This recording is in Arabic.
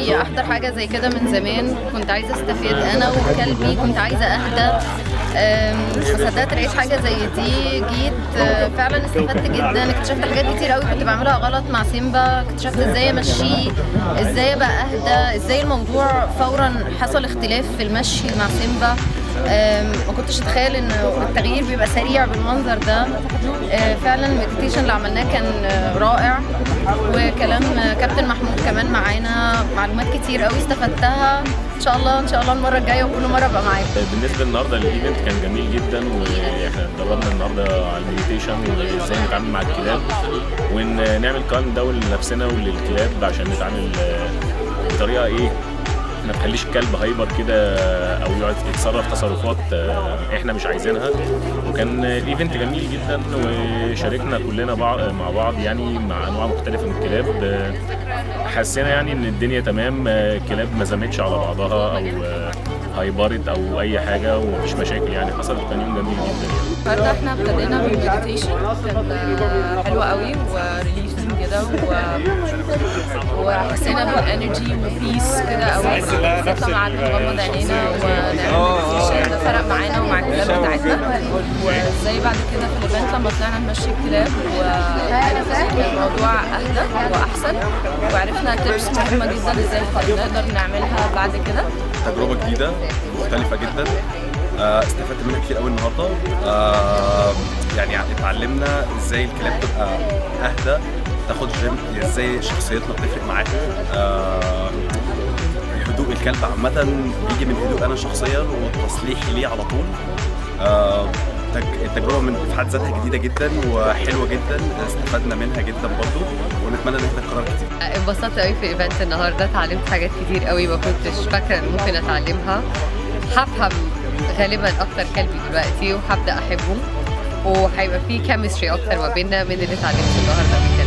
نفسي احضر حاجه زي كده من زمان، كنت عايزه استفيد انا وكلبي، كنت عايزه اهدى. ما صدقت لقيت حاجه زي دي، جيت فعلا استفدت جدا، اكتشفت حاجات كتير قوي كنت بعملها غلط مع سيمبا، اكتشفت ازاي امشيه، ازاي ابقى اهدى، ازاي الموضوع فورا حصل اختلاف في المشي مع سيمبا. ما كنتش اتخيل ان التغيير بيبقى سريع بالمنظر ده. فعلا المديتيشن اللي عملناه كان رائع، وكلام كابتن محمود كمان معانا، معلومات كتير قوي استفدتها. ان شاء الله ان شاء الله المره الجايه وكل مره ابقى معاكم. بالنسبه النهارده الايفنت كان جميل جدا، واحنا اتدربنا النهارده على المديتيشن وازاي نتعامل مع الكلاب، ونعمل كالم داون لنفسنا وللكلاب عشان نتعامل بطريقه ما تخليش الكلب هايبر كده او يقعد يتصرف تصرفات احنا مش عايزينها. وكان الايفنت جميل جدا، وشاركنا كلنا مع بعض يعني مع انواع مختلفه من الكلاب. حسينا يعني ان الدنيا تمام، الكلاب ما زمتش على بعضها او هايبرت او اي حاجه، ومفيش مشاكل يعني حصلت. كان يوم جميل جدا يعني. النهارده احنا ابتدينا بالمديتيشن، كان حلو قوي وريليفنج كده، وحسينا بالانرجي وبيس كده قوي. نطلع قعدنا نغمض عينينا ونعمل مديتيشن، ده فرق معانا ومع الكلاب بتاعتنا. وازاي بعد كده في الايفنت لما طلعنا نمشي الكلاب والموضوع اهدى واحسن، وعرفنا تيبس مهمه جدا ازاي نقدر نعملها بعد كده. تجربه جديده مختلفه جدا، استفدت منها كتير قوي النهارده. يعني اتعلمنا ازاي الكلاب تبقى اهدى، تاخد جيم، ازاي شخصيتنا بتفرق معاها. هدوء الكلب عامه بيجي من هدوء انا شخصيا وتصليحي ليه على طول. التجربه في حد ذاتها جديده جدا وحلوه جدا، استفدنا منها جدا برضو، ونتمنى ان احنا نكررها كتير. انبسطت قوي في الايفنت النهارده، اتعلمت حاجات كتير قوي ما كنتش فاكره ان ممكن اتعلمها. هفهم غالبا اكتر كلبي دلوقتي وهبدا احبه، وهيبقى في كيمستري اكتر ما بيننا من اللي اتعلمته النهارده.